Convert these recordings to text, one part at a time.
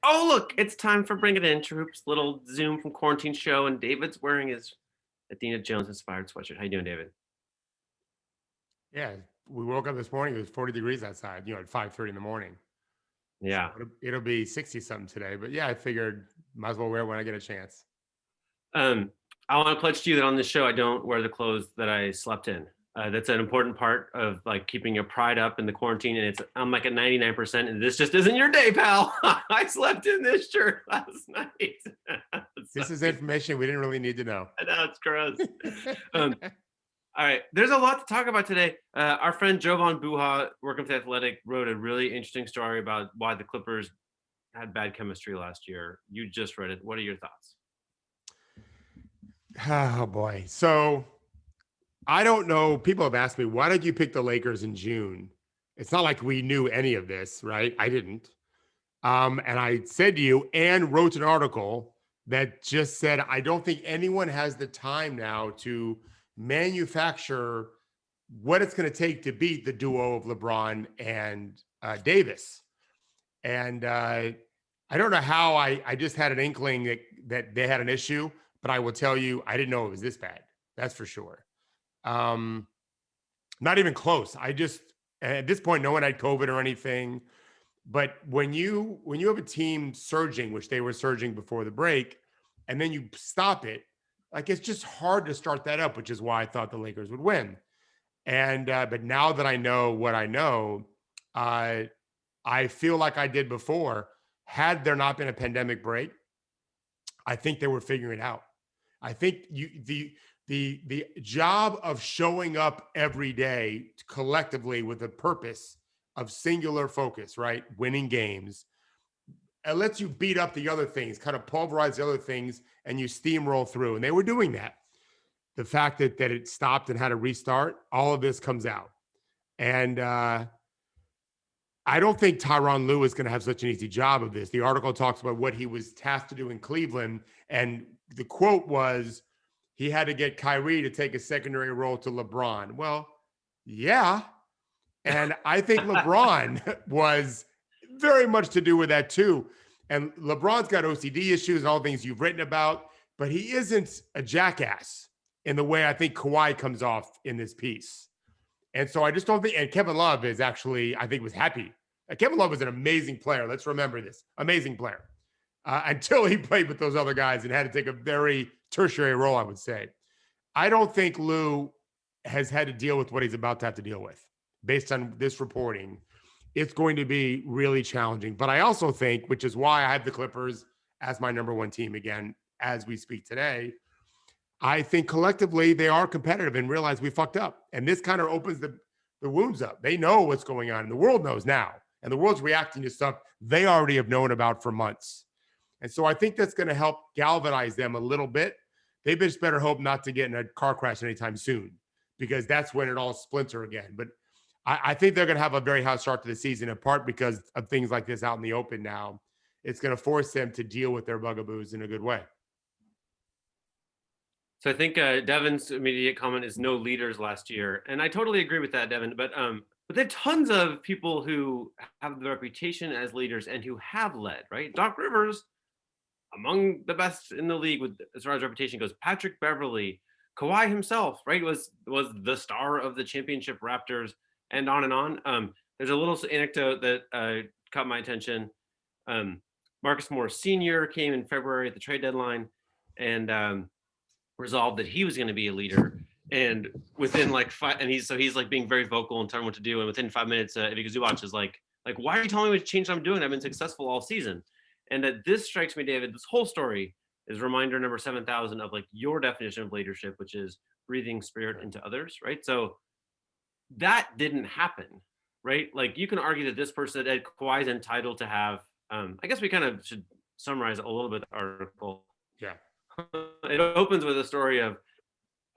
Oh, look, it's time for Bring It In, Troops. Little Zoom from quarantine show, and David's wearing his Athena Jones inspired sweatshirt. How you doing, David? Yeah, we woke up this morning. It was 40 degrees outside. At 5:30 in the morning. So Yeah. it'll be 60 something today. But yeah, I figured might as well wear it when I get a chance. Um, I want to pledge to you that on this show, I don't wear the clothes that I slept in. That's an important part of like keeping your pride up in the quarantine. And I'm like at 99%, and this just isn't your day, pal. I slept in this shirt last night. So, This is information we didn't really need to know. I know it's gross. Um, All right, there's a lot to talk about today. Our friend Jovan Buha, working with the Athletic, wrote a really interesting story about why the Clippers had bad chemistry last year. You just read it. What are your thoughts? Oh boy. So I don't know. People have asked me, why did you pick the Lakers in June? It's not like we knew any of this, right? I didn't. And I said to you and wrote an article that just said, I don't think anyone has the time now to manufacture what it's going to take to beat the duo of LeBron and Davis. And I don't know how I just had an inkling that they had an issue, but I will tell you, I didn't know it was this bad. That's for sure. Um, Not even close. I just at this point, no one had COVID or anything. But when you have a team surging, which they were surging before the break, and then you stop it, like it's just hard to start that up, which is why I thought the Lakers would win. And but now that I know what I know, uh, I feel like I did before. Had there not been a pandemic break, I think they were figuring it out. I think the job of showing up every day collectively with a purpose of singular focus, right? Winning games. It lets you beat up the other things, kind of pulverize the other things, and you steamroll through. And they were doing that. The fact that it stopped and had to restart, all of this comes out. And I don't think Tyronn Lue is going to have such an easy job of this. The article talks about what he was tasked to do in Cleveland. And the quote was he had to get Kyrie to take a secondary role to LeBron. Well, yeah. And I think LeBron was very much to do with that too. And LeBron's got OCD issues and all things you've written about, but he isn't a jackass in the way I think Kawhi comes off in this piece. And so I just don't think, and Kevin Love is actually, I think, was happy. Kevin Love was an amazing player. Let's remember this amazing player until he played with those other guys and had to take a very tertiary role, I would say. I don't think Lou has had to deal with what he's about to have to deal with based on this reporting. It's going to be really challenging. But I also think, which is why I have the Clippers as my number one team again as we speak today, I think collectively they are competitive and realize we fucked up. And this kind of opens the wounds up. They know what's going on, and the world knows now. And the world's reacting to stuff they already have known about for months. And so I think that's going to help galvanize them a little bit. They just better hope not to get in a car crash anytime soon, because that's when it all splinter again. But I think they're going to have a very hot start to the season, in part because of things like this out in the open now. It's going to force them to deal with their bugaboos in a good way. So I think Devin's immediate comment is no leaders last year, and I totally agree with that, Devin. But there are tons of people who have the reputation as leaders and who have led, right? Doc Rivers, among the best in the league with as far as reputation goes. Patrick Beverly, Kawhi himself, right, was the star of the championship Raptors, and on and on. There's a little anecdote that caught my attention. Marcus Morris Sr. came in February at the trade deadline, and resolved that he was going to be a leader. And within like five, and he's like being very vocal and telling what to do. And within 5 minutes, Ivica Zubac is like, why are you telling me what change I'm doing? I've been successful all season. And that this strikes me, David, this whole story is reminder number 7,000 of like your definition of leadership, which is breathing spirit into others, right? So that didn't happen, right? Like you can argue that this person, that Kawhi is entitled to have, I guess we kind of should summarize a little bit the article. Yeah. It opens with a story of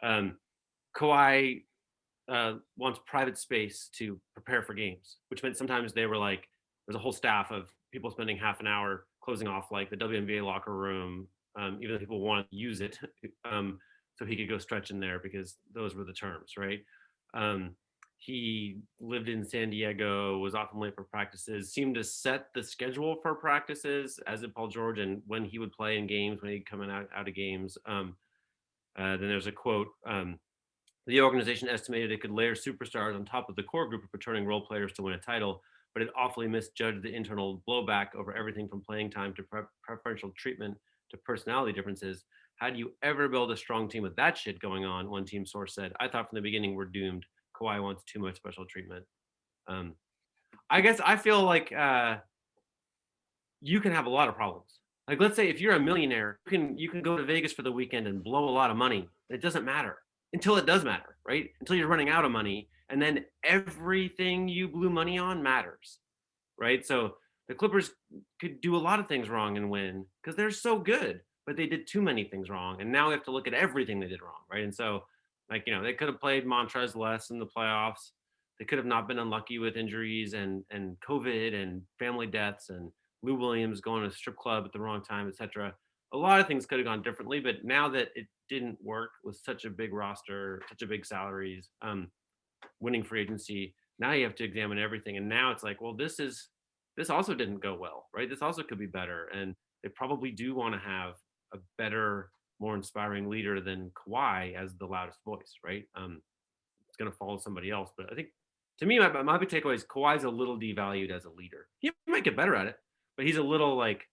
Kawhi wants private space to prepare for games, which meant sometimes they were like, there's a whole staff of people spending half an hour closing off like the WNBA locker room, even though people want to use it, so he could go stretch in there because those were the terms, right? he lived in San Diego, was often late for practices, seemed to set the schedule for practices, as did Paul George, and when he would play in games, when he'd come out of games. Then there's a quote. The organization estimated it could layer superstars on top of the core group of returning role players to win a title, but it awfully misjudged the internal blowback over everything from playing time to preferential treatment to personality differences. How do you ever build a strong team with that shit going on? One team source said. I thought from the beginning we're doomed. Kawhi wants too much special treatment. Um, I guess I feel like you can have a lot of problems. Like, let's say if you're a millionaire, you can go to Vegas for the weekend and blow a lot of money. It doesn't matter until it does matter, right? Until you're running out of money, and then everything you blew money on matters, right? So the Clippers could do a lot of things wrong and win because they're so good, but they did too many things wrong, and now we have to look at everything they did wrong, right? And so, like, they could have played Montrez less in the playoffs. They could have not been unlucky with injuries and COVID and family deaths and Lou Williams going to a strip club at the wrong time, etc. A lot of things could have gone differently, but now that it didn't work with such a big roster, such a big salaries, winning free agency, now you have to examine everything. And now it's like, well, this also didn't go well, right? This also could be better. And they probably do want to have a better, more inspiring leader than Kawhi as the loudest voice, right? It's going to follow somebody else. But I think, to me, my big takeaway is Kawhi's a little devalued as a leader. He might get better at it, but he's a little like,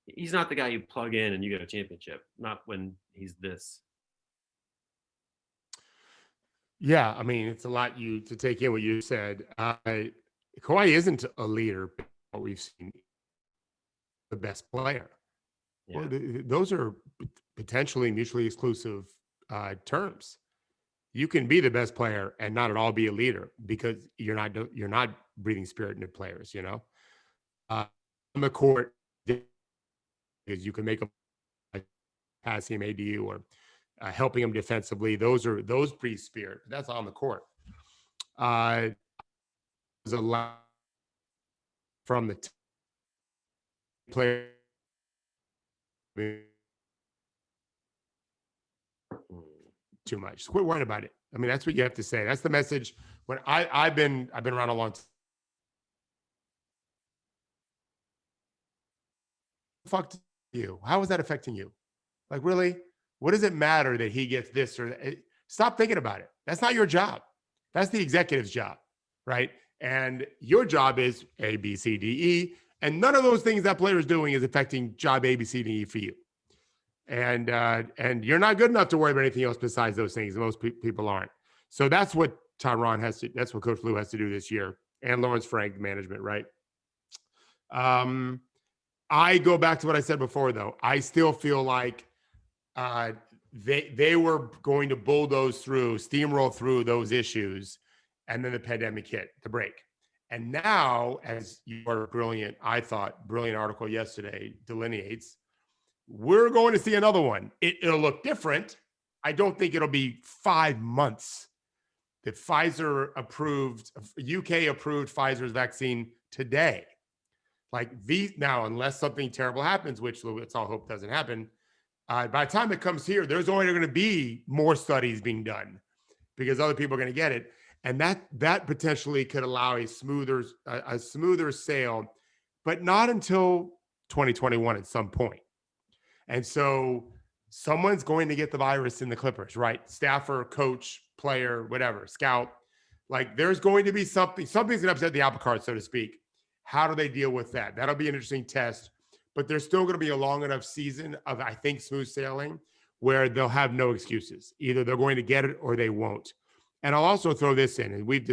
he's not the guy you plug in and you get a championship, not when he's this. Yeah, I mean, it's a lot to take in what you said. Kawhi isn't a leader. What we've seen, the best player. Yeah. Well, those are potentially mutually exclusive terms. You can be the best player and not at all be a leader because you're not breathing spirit into players. On the court, because you can make a passing him ADU or helping him defensively. Those breathe spirit. That's on the court. There's a lot from the player. Too much. Quit worrying about it. I mean, that's what you have to say. That's the message. When I've been around a long time. Fuck you. How is that affecting you? Like, really? What does it matter that he gets this or that? Stop thinking about it. That's not your job. That's the executive's job, right? And your job is A, B, C, D, E. And none of those things that player is doing is affecting job A, B, C, D, E for you. And you're not good enough to worry about anything else besides those things. Most people aren't. So that's what Tyronn has to. That's what Coach Lou has to do this year, and Lawrence Frank management, right? I go back to what I said before, though. I still feel like they were going to bulldoze through, steamroll through those issues, and then the pandemic hit, the break. And now, as your brilliant article yesterday delineates, we're going to see another one. It'll look different. I don't think it'll be 5 months. The UK approved Pfizer's vaccine today. Now, unless something terrible happens, which let's all hope doesn't happen, by the time it comes here, there's only going to be more studies being done because other people are going to get it. And that potentially could allow a smoother sail, but not until 2021 at some point. And so someone's going to get the virus in the Clippers, right? Staffer, coach, player, whatever, scout. There's going to be something's going to upset the apple cart, so to speak. How do they deal with that? That'll be an interesting test. But there's still going to be a long enough season of, I think, smooth sailing where they'll have no excuses. Either they're going to get it or they won't. And I'll also throw this in, and we've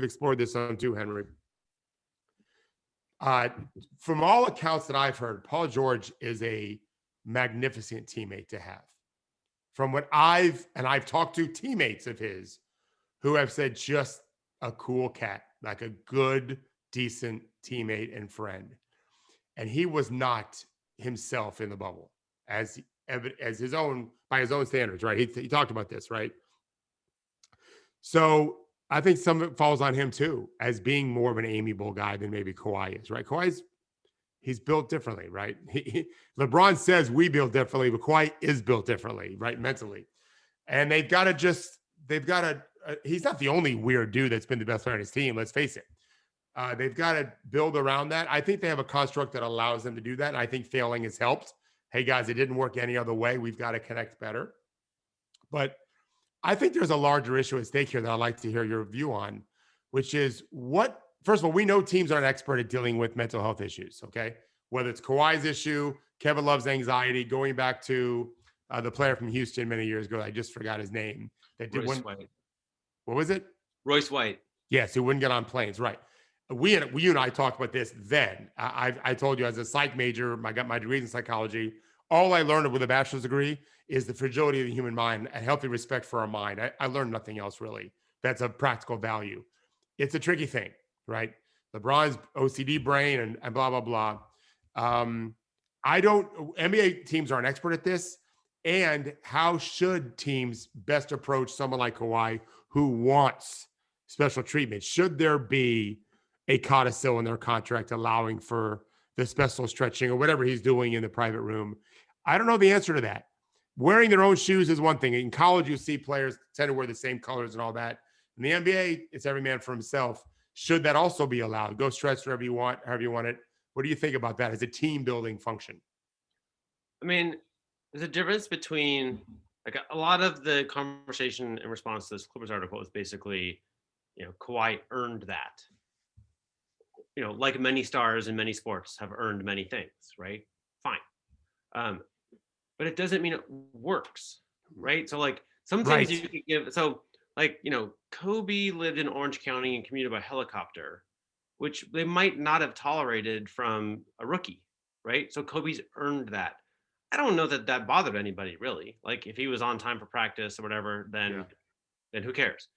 explored this on too, Henry. From all accounts that I've heard, Paul George is a magnificent teammate to have. From what I've talked to teammates of his who have said just a cool cat, like a good, decent teammate and friend. And he was not himself in the bubble as his own, by his own standards, right? He talked about this, right? So I think some of it falls on him too, as being more of an amiable guy than maybe Kawhi is, right? He's built differently, right? LeBron says we build differently, but Kawhi is built differently, right? Mentally. And they've got to he's not the only weird dude that's been the best player on his team. Let's face it. They've got to build around that. I think they have a construct that allows them to do that. And I think failing has helped. Hey, guys, it didn't work any other way. We've got to connect better. But I think there's a larger issue at stake here that I'd like to hear your view on, which is first of all, we know teams aren't expert at dealing with mental health issues, okay? Whether it's Kawhi's issue, Kevin Love's anxiety, going back to the player from Houston many years ago. I just forgot his name. That did Royce White. What was it? Royce White. Yes, who wouldn't get on planes, right? You and I talked about this then. I told you as a psych major, I got my degrees in psychology. All I learned with a bachelor's degree is the fragility of the human mind and healthy respect for our mind. I learned nothing else really. That's a practical value. It's a tricky thing, right? LeBron's OCD brain and blah, blah, blah. NBA teams aren't expert at this. And how should teams best approach someone like Kawhi who wants special treatment? Should there be a codicil in their contract allowing for the special stretching or whatever he's doing in the private room? I don't know the answer to that. Wearing their own shoes is one thing. In college, you see players tend to wear the same colors and all that. In the NBA, it's every man for himself. Should that also be allowed? Go stretch wherever you want, however you want it. What do you think about that as a team building function? I mean, there's a difference between like a lot of the conversation in response to this Clippers article is basically, Kawhi earned that. Like many stars in many sports have earned many things, right? Fine. But it doesn't mean it works, right? So like sometimes you can give, Kobe lived in Orange County and commuted by helicopter, which they might not have tolerated from a rookie, right? So Kobe's earned that. I don't know that bothered anybody really. Like if he was on time for practice or whatever, then who cares?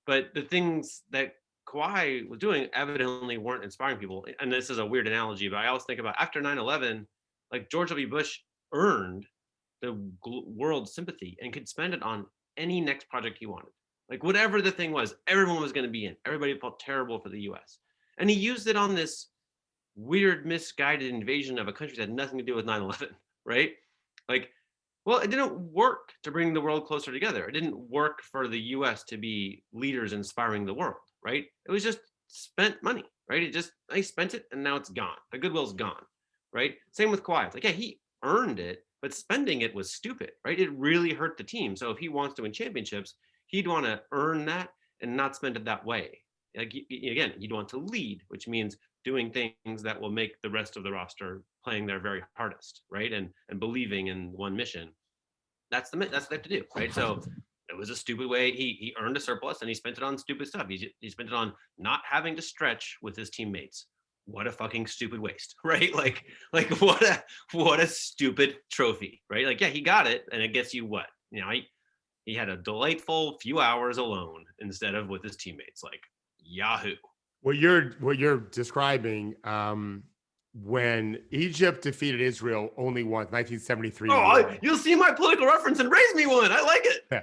But the things that Kawhi was doing evidently weren't inspiring people. And this is a weird analogy, but I always think about after 9/11, like George W. Bush earned the world's sympathy and could spend it on any next project he wanted. Like whatever the thing was, everyone was going to be in. Everybody felt terrible for the US. And he used it on this weird, misguided invasion of a country that had nothing to do with 9/11, right? Like, well, it didn't work to bring the world closer together. It didn't work for the US to be leaders inspiring the world, right? It was just spent money, right? I spent it and now it's gone. The goodwill's gone, right? Same with Kawhi. It's like, yeah, he earned it, but spending it was stupid, right? It really hurt the team. So if he wants to win championships, he'd want to earn that and not spend it that way. Like again, you'd want to lead, which means doing things that will make the rest of the roster playing their very hardest, right? And believing in one mission. That's what they have to do, right? So it was a stupid way. He earned a surplus and he spent it on stupid stuff. He spent it on not having to stretch with his teammates. What a fucking stupid waste, right? Like what a stupid trophy, right? Like, yeah, he got it, and it gets you what? He had a delightful few hours alone instead of with his teammates. Like, Yahoo. What you're describing, when Egypt defeated Israel only once, 1973. Oh, you'll see my political reference and raise me one. I like it. Yeah.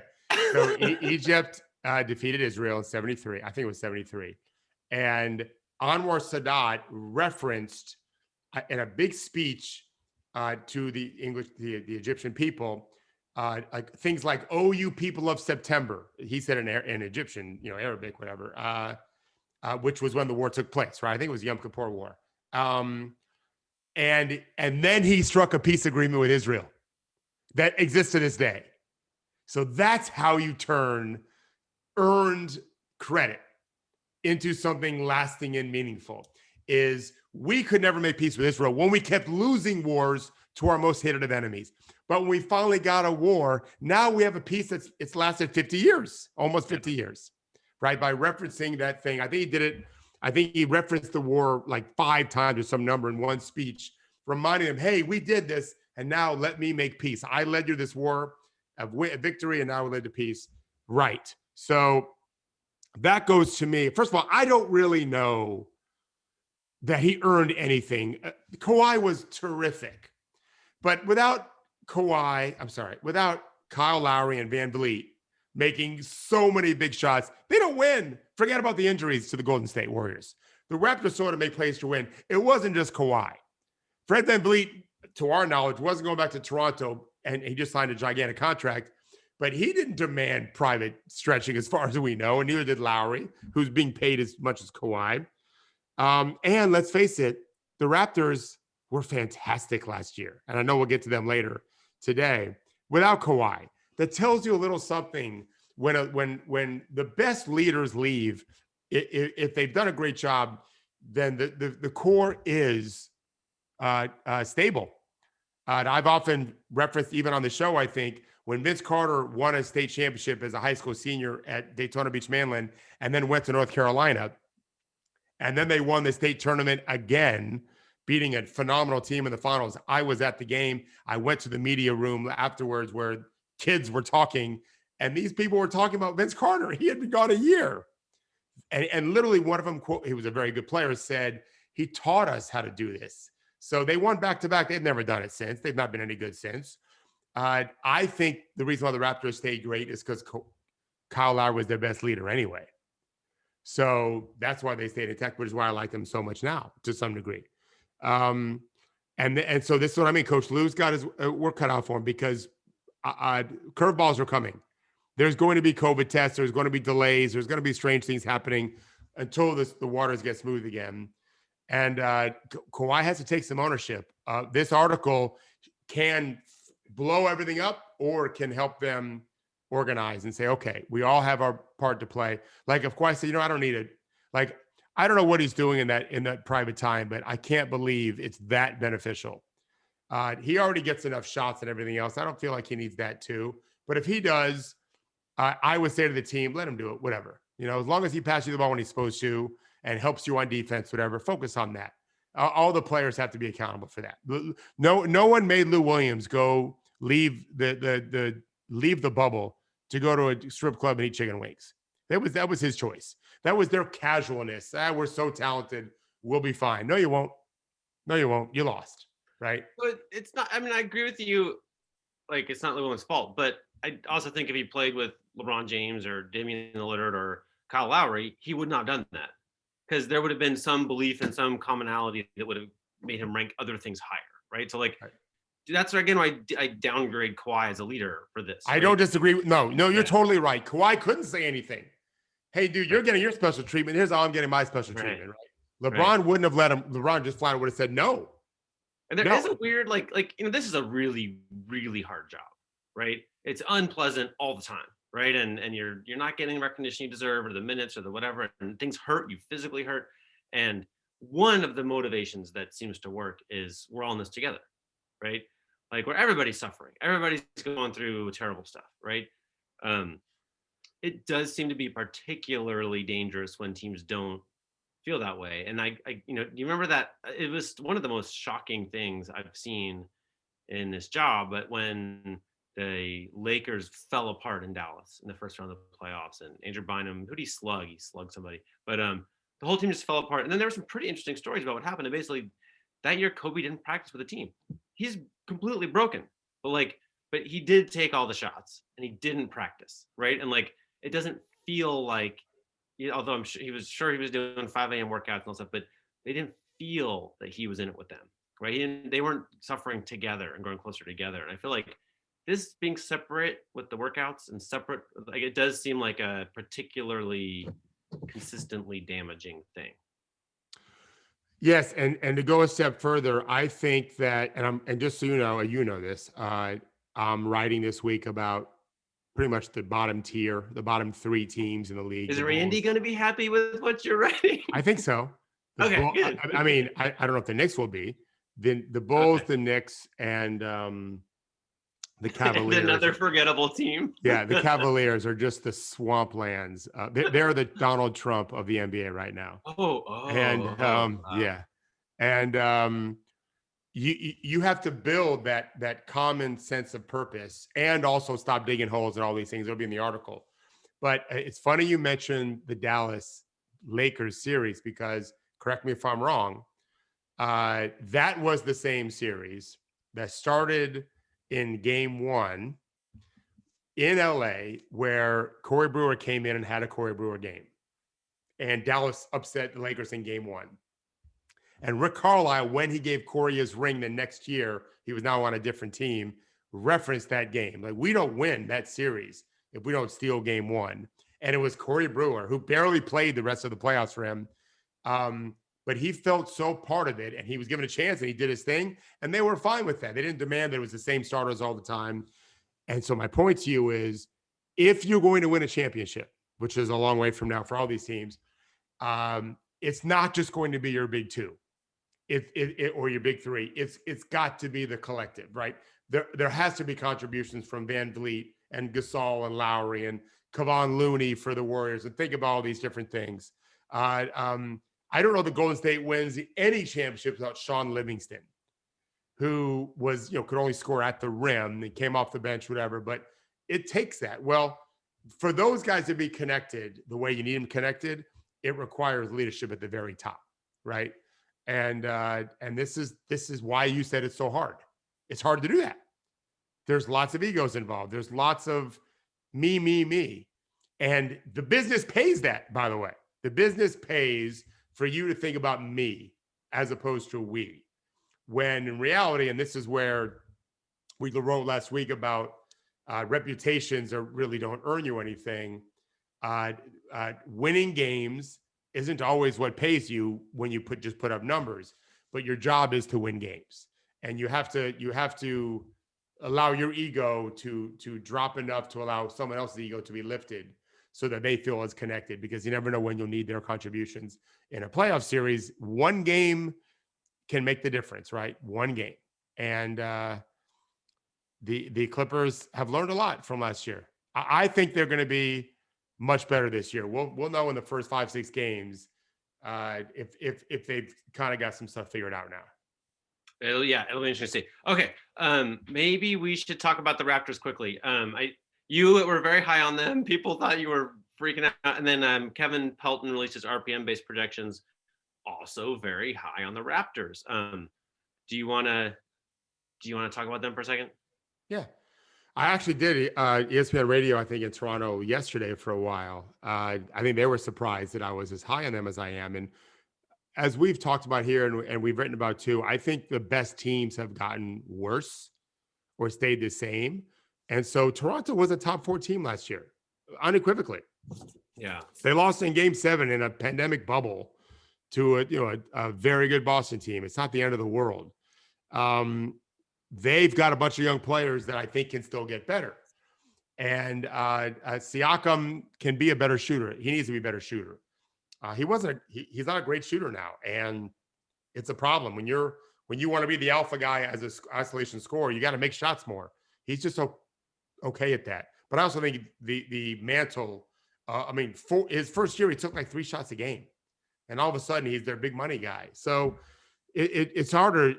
So Egypt defeated Israel in 73. I think it was 73. And Anwar Sadat referenced in a big speech to the Egyptian people, like things like, "Oh, you people of September," he said in Egyptian, Arabic, whatever, which was when the war took place, right? I think it was Yom Kippur War. And then he struck a peace agreement with Israel that exists to this day. So that's how you turn earned credit into something lasting and meaningful. Is we could never make peace with Israel when we kept losing wars to our most hated of enemies. But when we finally got a war, now we have a peace it's lasted 50 years, almost 50 years, right? By referencing that thing. I think he did it. I think he referenced the war like 5 times or some number in one speech, reminding them, hey, we did this, and now let me make peace. I led you this war of victory, and now we led to peace. Right. So that goes to me. First of all, I don't really know that he earned anything. Kawhi was terrific. But without Kyle Lowry and Van Vliet making so many big shots, they don't win. Forget about the injuries to the Golden State Warriors. The Raptors sort of make plays to win. It wasn't just Kawhi. Fred Van Vliet, to our knowledge, wasn't going back to Toronto, and he just signed a gigantic contract. but he didn't demand private stretching as far as we know, and neither did Lowry, who's being paid as much as Kawhi. And let's face it, the Raptors were fantastic last year. And I know we'll get to them later today without Kawhi. That tells you a little something when the best leaders leave. If they've done a great job, then the core is stable. And I've often referenced, even on the show, I think, when Vince Carter won a state championship as a high school senior at Daytona Beach, Maryland, and then went to North Carolina, and then they won the state tournament again, beating a phenomenal team in the finals. I was at the game. I went to the media room afterwards where kids were talking, and these people were talking about Vince Carter. He had been gone a year. And literally one of them, quote, he was a very good player, said, he taught us how to do this. So they won back-to-back. They've never done it since. They've not been any good since. I think the reason why the Raptors stayed great is because Kyle Lowry was their best leader anyway. So that's why they stayed intact, which is why I like them so much now, to some degree. And so this is what I mean. Coach Lou's got his work cut out for him because curveballs are coming. There's going to be COVID tests. There's going to be delays. There's going to be strange things happening until the waters get smooth again. And Kawhi has to take some ownership. This article can blow everything up or can help them organize and say, okay, we all have our part to play. Like if Kawhi said, I don't need it. Like, I don't know what he's doing in that private time, but I can't believe it's that beneficial. He already gets enough shots and everything else. I don't feel like he needs that too. But if he does, I would say to the team, let him do it, whatever. As long as he passes you the ball when he's supposed to and helps you on defense, whatever, focus on that. All the players have to be accountable for that. No one made Lou Williams go leave the bubble to go to a strip club and eat chicken wings. That was his choice. That was their casualness. We're so talented. We'll be fine. No, you won't. No, you won't. You lost, right? But it's not. I mean, I agree with you. Like, it's not Lou Williams' fault. But I also think if he played with LeBron James or Damian Lillard or Kyle Lowry, he would not have done that because there would have been some belief and some commonality that would have made him rank other things higher, right? So, like, that's again why I downgrade Kawhi as a leader for this. I don't disagree. No, you're totally right. Kawhi couldn't say anything. Hey, dude, you're getting your special treatment. Here's how I'm getting my special treatment, right? LeBron wouldn't have let him. LeBron just flat would have said no. And there is a weird, like, this is a really, really hard job, right? It's unpleasant all the time, right? And you're not getting the recognition you deserve or the minutes or the whatever, and things hurt, you physically hurt. And one of the motivations that seems to work is we're all in this together, right? Like, where everybody's suffering, everybody's going through terrible stuff, right? It does seem to be particularly dangerous when teams don't feel that way. And I you remember that it was one of the most shocking things I've seen in this job, but when the Lakers fell apart in Dallas in the first round of the playoffs, and Andrew Bynum, who did he slug? He slugged somebody, but the whole team just fell apart. And then there were some pretty interesting stories about what happened. And basically, that year Kobe didn't practice with the team. He's completely broken, but he did take all the shots and he didn't practice, right? And like, it doesn't feel like, although I'm sure he was doing 5 a.m. workouts and all stuff, but they didn't feel that he was in it with them, right? They weren't suffering together and growing closer together. And I feel like this being separate with the workouts and separate, like, it does seem like a particularly consistently damaging thing. Yes, and to go a step further, I think that, and just so you know this, I'm writing this week about pretty much the bottom tier, the bottom 3 teams in the league. Is Randy going to be happy with what you're writing? I think so. Okay, good. I mean, I don't know if the Knicks will be. The Bulls, the Knicks, and the Cavaliers. Another forgettable team. Yeah, the Cavaliers are just the swamplands. They're the Donald Trump of the NBA right now. Yeah. And you have to build that common sense of purpose and also stop digging holes and all these things. It'll be in the article. But it's funny you mentioned the Dallas Lakers series because, correct me if I'm wrong, that was the same series that started in game 1 in LA, where Corey Brewer came in and had a Corey Brewer game. And Dallas upset the Lakers in game 1. And Rick Carlisle, when he gave Corey his ring the next year, he was now on a different team, referenced that game. Like, we don't win that series if we don't steal game one. And it was Corey Brewer, who barely played the rest of the playoffs for him. But he felt so part of it, and he was given a chance, and he did his thing, and they were fine with that. They didn't demand that it was the same starters all the time. And so my point to you is, if you're going to win a championship, which is a long way from now for all these teams, it's not just going to be your big two, or your big three. It's got to be the collective, right? There has to be contributions from Van Vliet and Gasol and Lowry and Kevon Looney for the Warriors, and think about all these different things. I don't know that Golden State wins any championship without Sean Livingston, who was, could only score at the rim. He came off the bench, whatever, but it takes that. Well, for those guys to be connected the way you need them connected, it requires leadership at the very top, right? And this is why you said it's so hard. It's hard to do that. There's lots of egos involved. There's lots of me. And the business pays that, by the way. The business pays for you to think about me as opposed to we. When in reality, and this is where we wrote last week about reputations really don't earn you anything. Winning games isn't always what pays you when you put up numbers, but your job is to win games, and you have to allow your ego to drop enough to allow someone else's ego to be lifted, so that they feel as connected, because you never know when you'll need their contributions in a playoff series. One game can make the difference, right? One game. And the Clippers have learned a lot from last year. I think they're going to be much better this year. We'll know in the first 5-6 games if they've kind of got some stuff figured out now. It'll be interesting. Okay, maybe we should talk about the Raptors quickly. You were very high on them. People thought you were freaking out, and then Kevin Pelton released his RPM-based projections, also very high on the Raptors. Do you want to talk about them for a second? Yeah, I actually did ESPN Radio, I think, in Toronto yesterday for a while. I think they were surprised that I was as high on them as I am. And as we've talked about here, and we've written about too, I think the best teams have gotten worse or stayed the same. And so Toronto was a top 4 team last year, unequivocally. Yeah. They lost in game 7 in a pandemic bubble to a very good Boston team. It's not the end of the world. They've got a bunch of young players that I think can still get better. And Siakam can be a better shooter. He needs to be a better shooter. He's not a great shooter now. And it's a problem when you want to be the alpha guy as an isolation scorer, you got to make shots more. He's just okay at that. But I also think the mantle, for his first year, he took like 3 shots a game. And all of a sudden, he's their big money guy. So it's harder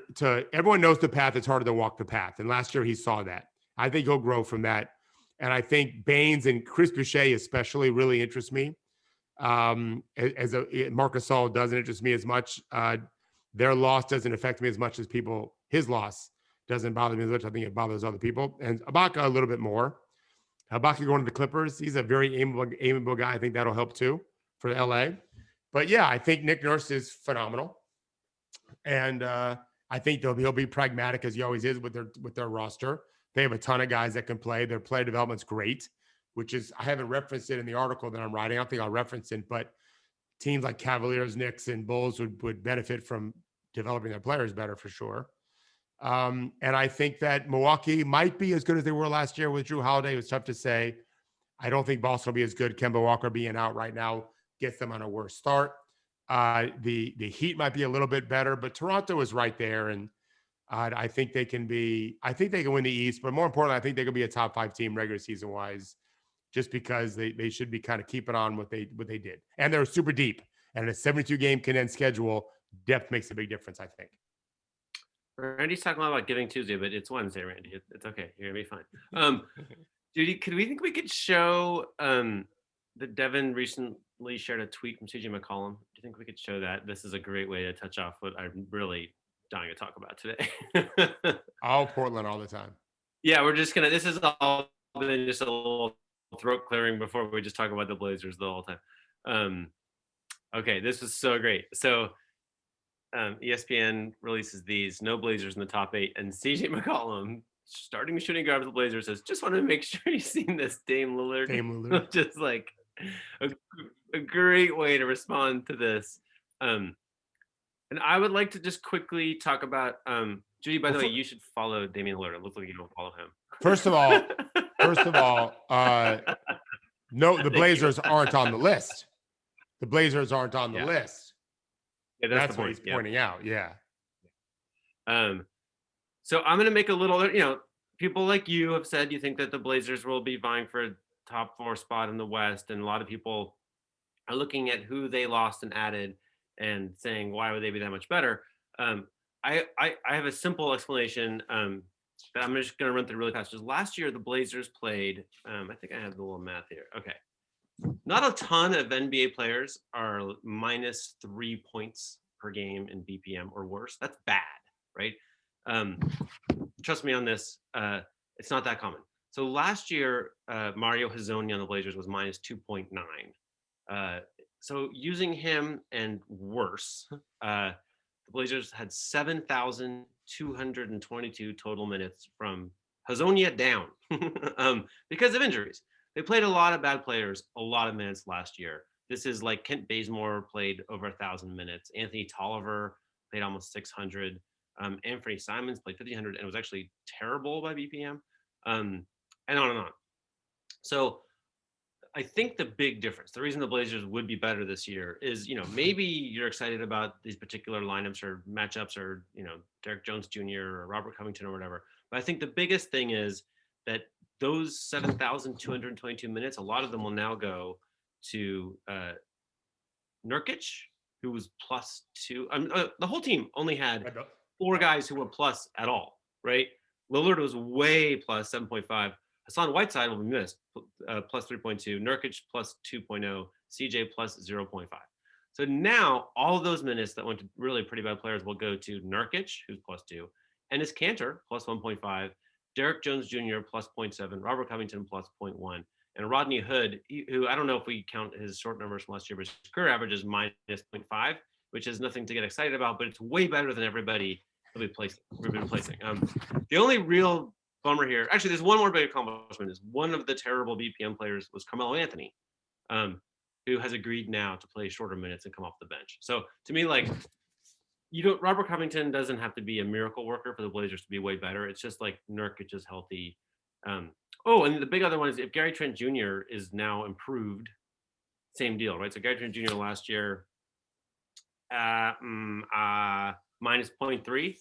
everyone knows the path. It's harder to walk the path. And last year, he saw that. I think he'll grow from that. And I think Baines and Chris Boucher especially really interest me. Marc Gasol doesn't interest me as much. Their loss doesn't affect me as much as his loss doesn't bother me as much. I think it bothers other people. And Ibaka a little bit more. Ibaka going to the Clippers. He's a very amiable guy. I think that'll help too for LA. But yeah, I think Nick Nurse is phenomenal. And I think he'll be pragmatic, as he always is with their roster. They have a ton of guys that can play. Their player development's great, which is, I haven't referenced it in the article that I'm writing. I don't think I'll reference it, but teams like Cavaliers, Knicks, and Bulls would benefit from developing their players better for sure. And I think that Milwaukee might be as good as they were last year with Drew Holiday. It was tough to say. I don't think Boston will be as good. Kemba Walker being out right now gets them on a worse start. The Heat might be a little bit better, but Toronto is right there. And I think they can win the East, but more importantly, I think they can be a top 5 team regular season wise, just because they should be kind of keeping on what they did. And they're super deep, and a 72 game condensed schedule, depth makes a big difference, I think. Randy's talking a lot about Giving Tuesday, but it's Wednesday, Randy. It's okay. You're gonna be fine. Dude, we could show that Devin recently shared a tweet from CJ McCollum? Do you think we could show that? This is a great way to touch off what I'm really dying to talk about today. All Portland all the time. Yeah, this is all been just a little throat clearing before we just talk about the Blazers the whole time. Okay, this was so great. So ESPN releases these, no Blazers in the top 8, and CJ McCollum starting shooting guard for the Blazers, says, "Just want to make sure you've seen this, Dame Lillard." Dame Lillard. Just like a, a great way to respond to this. Um, and I would like to just quickly talk about Judy. By the way, you should follow Damian Lillard. It looks like you don't follow him. First of all, no, the Blazers aren't on the list. The Blazers aren't on the list. Yeah, that's what he's pointing out. Yeah. So I'm going to make a little, people like you have said you think that the Blazers will be vying for a top 4 spot in the West. And a lot of people are looking at who they lost and added and saying, why would they be that much better? I have a simple explanation that I'm just going to run through really fast. Just last year, the Blazers played, I think I have the little math here. Okay. Not a ton of NBA players are -3 points per game in BPM or worse. That's bad, right? Trust me on this. It's not that common. So last year, Mario Hezonja on the Blazers was -2.9. So using him and worse, the Blazers had 7,222 total minutes from Hezonja down because of injuries. They played a lot of bad players, a lot of minutes last year. This is like Kent Bazemore played over 1,000 minutes. Anthony Tolliver played almost 600. Anthony Simons played 1,500 and was actually terrible by BPM, and on and on. So I think the big difference, the reason the Blazers would be better this year is, maybe you're excited about these particular lineups or matchups or, Derek Jones Jr. or Robert Covington or whatever. But I think the biggest thing is that those 7,222 minutes, a lot of them will now go to Nurkic, who was +2. The whole team only had 4 guys who were plus at all, right? Lillard was way plus 7.5. Hassan Whiteside will be missed, plus 3.2. Nurkic plus 2.0. CJ plus 0.5. So now all of those minutes that went to really pretty bad players will go to Nurkic, who's plus 2, Enes Kanter plus 1.5, Derek Jones Jr. plus 0.7, Robert Covington plus 0.1, and Rodney Hood, who I don't know if we count his short numbers from last year, but his career average is -0.5, which is nothing to get excited about, but it's way better than everybody we've been replacing. The only real bummer here, actually, there's one more big accomplishment, is one of the terrible BPM players was Carmelo Anthony, who has agreed now to play shorter minutes and come off the bench. So to me, like, Robert Covington doesn't have to be a miracle worker for the Blazers to be way better. It's just like Nurkic is healthy. And the big other one is if Gary Trent Jr. is now improved, same deal, right? So Gary Trent Jr. last year, -0.3.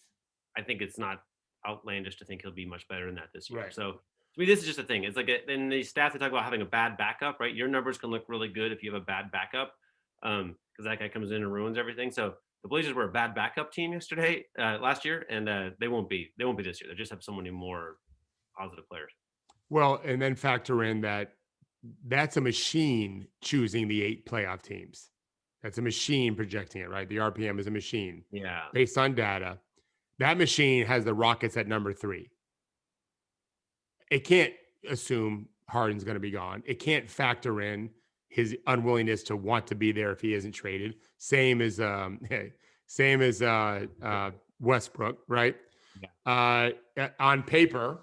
I think it's not outlandish to think he'll be much better than that this year. Right. So to me, this is just a thing. It's like in the stats they talk about having a bad backup, right? Your numbers can look really good if you have a bad backup, because that guy comes in and ruins everything. So the Blazers were a bad backup team last year, and they won't be this year. They just have so many more positive players. Well, and then factor in that's a machine choosing the 8 playoff teams. That's a machine projecting it, right? The RPM is a machine. Yeah. Based on data. That machine has the Rockets at number 3. It can't assume Harden's going to be gone. It can't factor in his unwillingness to want to be there if he isn't traded. Same as Westbrook, right? Yeah. On paper,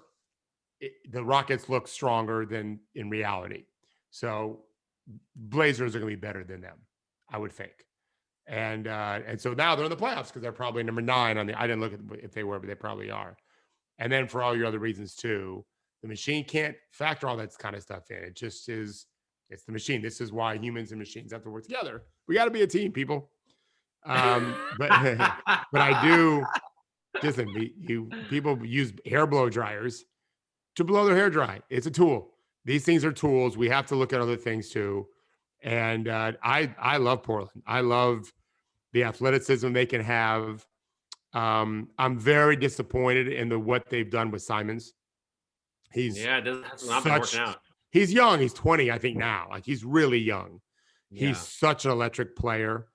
the Rockets look stronger than in reality. So Blazers are going to be better than them, I would think. And so now they're in the playoffs because they're probably number 9 on the. I didn't look at if they were, but they probably are. And then for all your other reasons too, the machine can't factor all that kind of stuff in. It just is. It's the machine. This is why humans and machines have to work together. We got to be a team, people. But I do. Listen, people use hair blow dryers to blow their hair dry. It's a tool. These things are tools. We have to look at other things too. And I love Portland. I love the athleticism they can have. I'm very disappointed in what they've done with Simons. He's it hasn't not been working out. He's young. He's 20, I think now. Like he's really young. Yeah. He's such an electric player.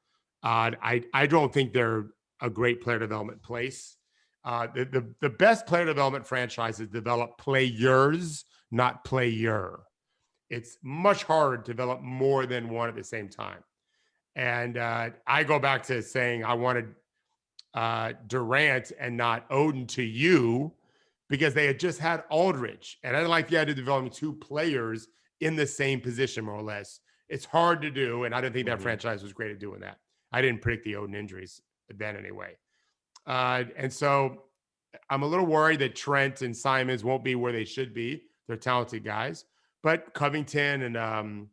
I don't think they're a great player development place. The best player development franchises develop players, not player. It's much harder to develop more than one at the same time. And I go back to saying I wanted Durant and not Odin to you because they had just had Aldridge. And I didn't like the idea of developing two players in the same position, more or less. It's hard to do. And I didn't think that franchise was great at doing that. I didn't predict the Odin injuries then anyway. And so I'm a little worried that Trent and Simons won't be where they should be. They're talented guys. But Covington and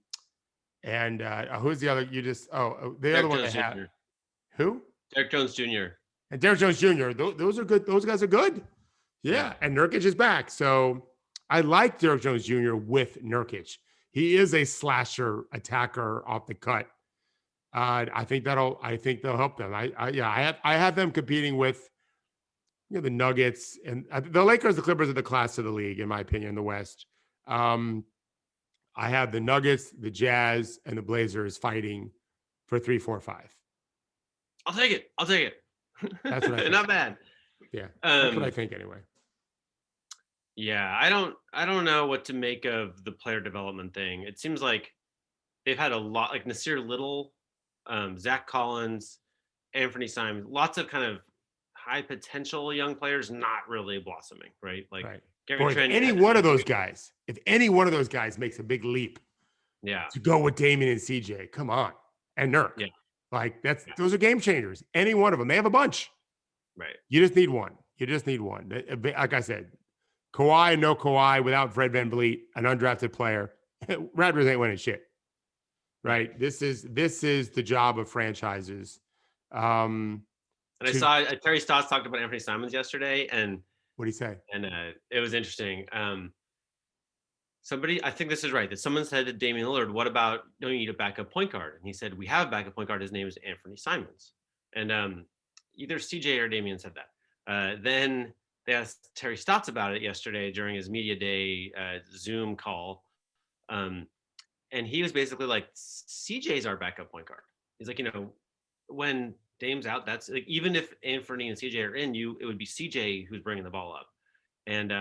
who's the other? The other one they have. Who? Derek Jones Jr. And Derek Jones Jr. Those are good. Those guys are good. Yeah. And Nurkic is back. So I like Derek Jones Jr. with Nurkic. He is a slasher attacker off the cut. I think they'll help them. I have them competing with the Nuggets and the Lakers. The Clippers are the class of the league, in my opinion, in the West. I have the Nuggets, the Jazz, and the Blazers fighting for 3, 4, 5. I'll take it. That's what I think. Not bad. Yeah, that's what I think anyway. Yeah, I don't know what to make of the player development thing. It seems like they've had a lot, like Nasir Little, Zach Collins, Anthony Simons, lots of kind of high potential young players, not really blossoming, right? Like Boy, if any one of those guys makes a big leap, to go with Damian and CJ, come on, and Nurk, those are game changers. Any one of them, they have a bunch, right? You just need one. Like I said, Kawhi, no Kawhi, without Fred VanVleet, an undrafted player, Raptors ain't winning shit, right? This is the job of franchises. And I saw Terry Stotts talked about Anthony Simons yesterday, and what did he say? And it was interesting. Somebody, I think this is right, that someone said to Damian Lillard, "What about, don't you need a backup point guard?" And he said, "We have a backup point guard. His name is Anthony Simons." And either CJ or Damian said that. Then they asked Terry Stotts about it yesterday during his media day Zoom call, and he was basically like, "CJ's our backup point guard." He's like, when Dame's out, that's like, even if Anthony and CJ are in, it would be CJ who's bringing the ball up, and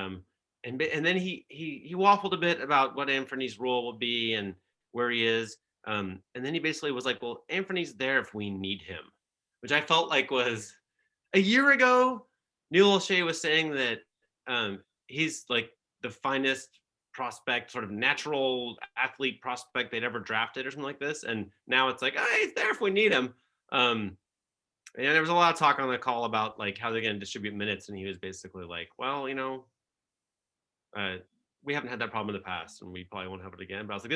then he waffled a bit about what Anthony's role will be and where he is, and then he basically was like, "Well, Anthony's there if we need him," which I felt like was a year ago. Neil O'Shea was saying that he's like the finest prospect, sort of natural athlete prospect they'd ever drafted or something like this, and now it's like, "Oh, he's there if we need him." And there was a lot of talk on the call about like how they're going to distribute minutes, and he was basically like, "Well, we haven't had that problem in the past, and we probably won't have it again." But I was like,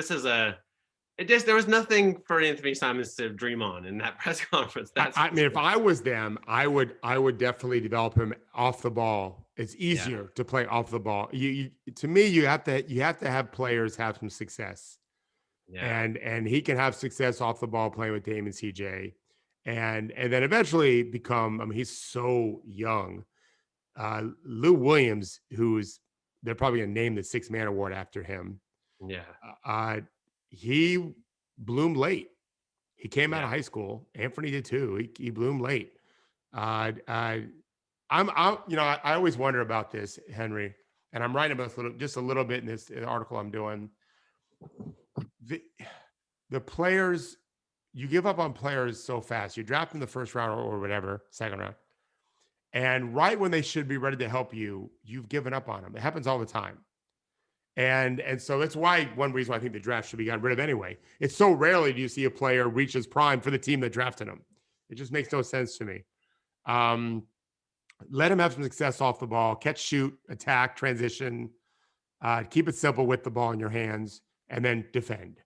there was nothing for Anthony Simons to dream on in that press conference. If I was them, I would definitely develop him off the ball. It's easier to play off the ball. To me, you have to have players have some success. Yeah. And he can have success off the ball playing with Dame and CJ. And then eventually become, he's so young. Lou Williams, they're probably going to name the Sixth Man Award after him. Yeah. He bloomed late. He came out of high school. Anthony did too. He bloomed late. I always wonder about this, Henry, and I'm writing about just a little bit in this article I'm doing. The players, you give up on players so fast. You draft them in the first round or whatever, second round. And right when they should be ready to help you, you've given up on them. It happens all the time. And so that's one reason why I think the draft should be gotten rid of anyway. It's so rarely do you see a player reach his prime for the team that drafted him. It just makes no sense to me. Let him have some success off the ball, catch, shoot, attack, transition, keep it simple with the ball in your hands, and then defend,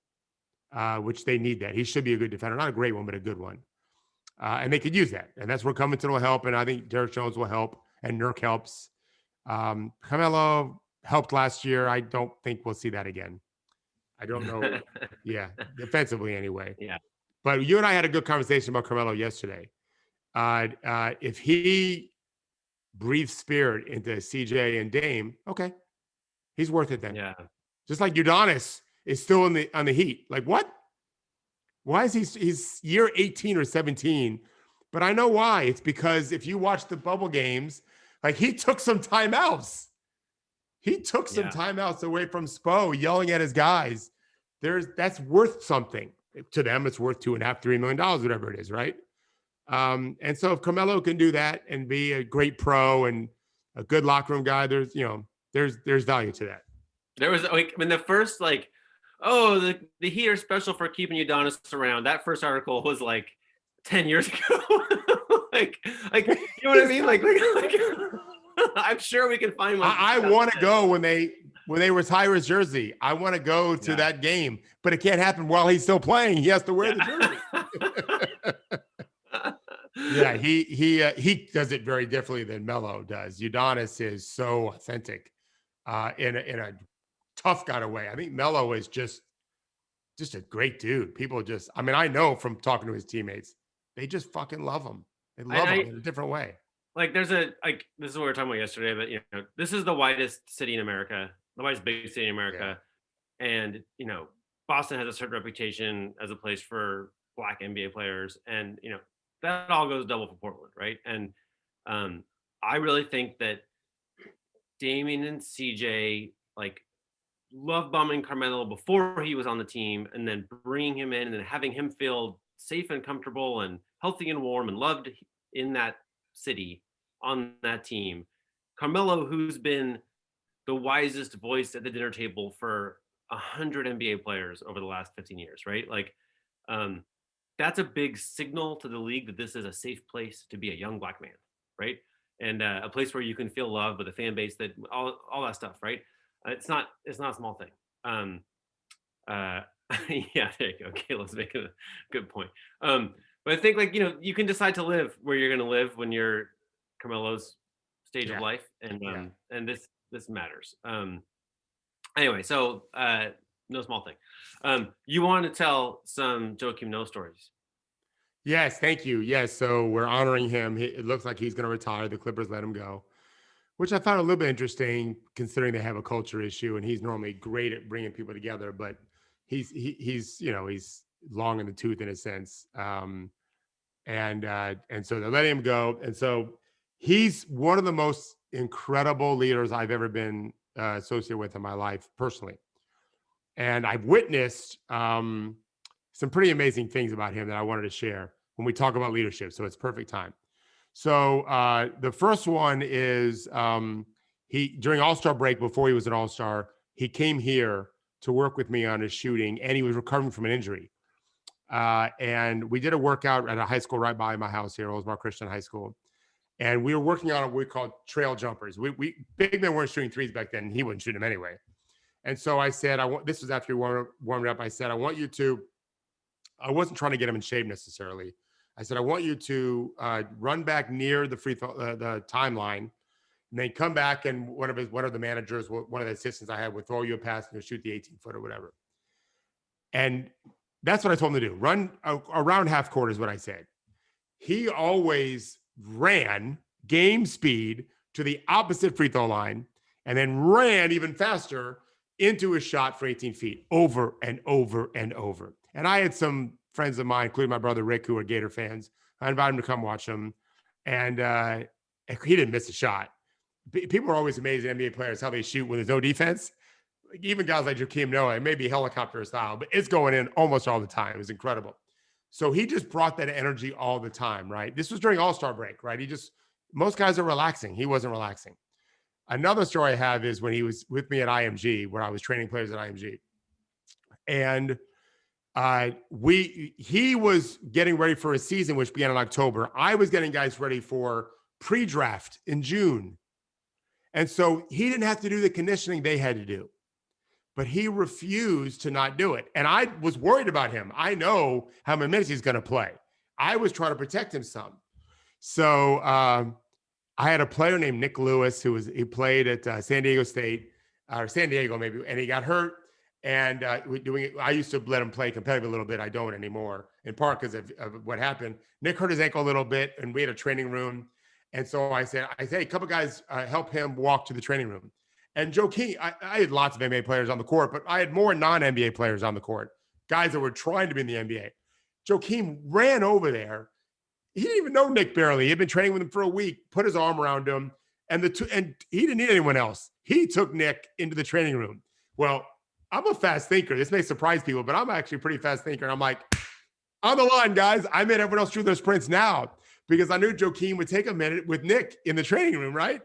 which they need that. He should be a good defender, not a great one, but a good one. And they could use that. And that's where Covington will help. And I think Derek Jones will help. And Nurk helps. Carmelo helped last year. I don't think we'll see that again. I don't know. Yeah, defensively anyway. Yeah. But you and I had a good conversation about Carmelo yesterday. If he breathes spirit into CJ and Dame, okay, he's worth it then. Yeah. Just like Udonis is still on the Heat. Like what? Why is he's year 18 or 17? But I know why. It's because if you watch the bubble games, like he took some timeouts. He took some timeouts away from Spo, yelling at his guys. That's worth something to them. It's worth $2.5, $3 million, whatever it is, right? And so if Carmelo can do that and be a great pro and a good locker room guy. There's value to that. There was like when the first like, oh, the Heat are special for keeping Udonis around. That first article was like 10 years ago. like you know what I mean? Like I'm sure we can find one. I want to go when they retire his jersey. I want to go to that game, but it can't happen while he's still playing. He has to wear the jersey. Yeah, he does it very differently than Melo does. Udonis is so authentic in a tough kind of way. I think Melo is just a great dude. People just, I mean, I know from talking to his teammates, they just fucking love him. They love him in a different way. Like this is what we were talking about yesterday, but you know, this is the widest city in America, the widest big city in America. Yeah. And you know, Boston has a certain reputation as a place for Black NBA players. And you know, that all goes double for Portland, right? And I really think that Damian and CJ like love bombing Carmelo before he was on the team, and then bringing him in and then having him feel safe and comfortable and healthy and warm and loved in that city on that team. Carmelo, who's been the wisest voice at the dinner table for 100 NBA players over the last 15 years, right? Like, that's a big signal to the league that this is a safe place to be a young Black man, right? And a place where you can feel love with a fan base, that all that stuff, right? It's not a small thing. Yeah, there you go. Caleb's making a good point. But I think, like, you know, you can decide to live where you're going to live when you're Carmelo's stage of life, and this matters. Anyway, so no small thing. You want to tell some Joakim Noah stories? Yes, thank you. Yes, so we're honoring him. It looks like he's going to retire. The Clippers let him go, which I found a little bit interesting considering they have a culture issue, and he's normally great at bringing people together, but he's you know, he's long in the tooth in a sense. And so they're letting him go. And so he's one of the most incredible leaders I've ever been associated with in my life personally. And I've witnessed some pretty amazing things about him that I wanted to share when we talk about leadership. So it's perfect time. So the first one is he, during All-Star break, before he was an All-Star, he came here to work with me on his shooting, and he was recovering from an injury. And we did a workout at a high school right by my house here, Rosemar Christian High School. And we were working on what we called trail jumpers. We big men weren't shooting threes back then, and he wouldn't shoot them anyway. And so I said, this was after we warmed up. I said, I want you to, I wasn't trying to get him in shape necessarily. I said, I want you to run back near the free throw, the timeline, and then come back, and one of the managers, one of the assistants I had, would throw you a pass and you'll shoot the 18-foot or whatever. And that's what I told him to do. Run around half court is what I said. He always ran game speed to the opposite free throw line and then ran even faster into his shot for 18 feet over and over and over. And I had some friends of mine, including my brother Rick, who are Gator fans. I invited him to come watch him. And he didn't miss a shot. People are always amazed at NBA players, how they shoot when there's no defense. Like even guys like Joakim Noah, it may be helicopter style, but it's going in almost all the time. It was incredible. So he just brought that energy all the time, right? This was during All-Star break, right? Most guys are relaxing. He wasn't relaxing. Another story I have is when he was with me at IMG, where I was training players at IMG. And he was getting ready for a season, which began in October. I was getting guys ready for pre-draft in June. And so he didn't have to do the conditioning they had to do, but he refused to not do it. And I was worried about him. I know how many minutes he's going to play. I was trying to protect him some. So I had a player named Nick Lewis, he played at San Diego State, or San Diego maybe, and he got hurt. And I used to let him play competitive a little bit. I don't anymore, in part because of what happened. Nick hurt his ankle a little bit, and we had a training room. And so I said, hey, a couple guys help him walk to the training room. And Joakim, I had lots of NBA players on the court, but I had more non-NBA players on the court, guys that were trying to be in the NBA. Joakim ran over there. He didn't even know Nick barely. He had been training with him for a week, put his arm around him, and he didn't need anyone else. He took Nick into the training room. Well, I'm a fast thinker. This may surprise people, but I'm actually a pretty fast thinker. And I'm like, on the line, guys. I made everyone else do their sprints now because I knew Joakim would take a minute with Nick in the training room, right?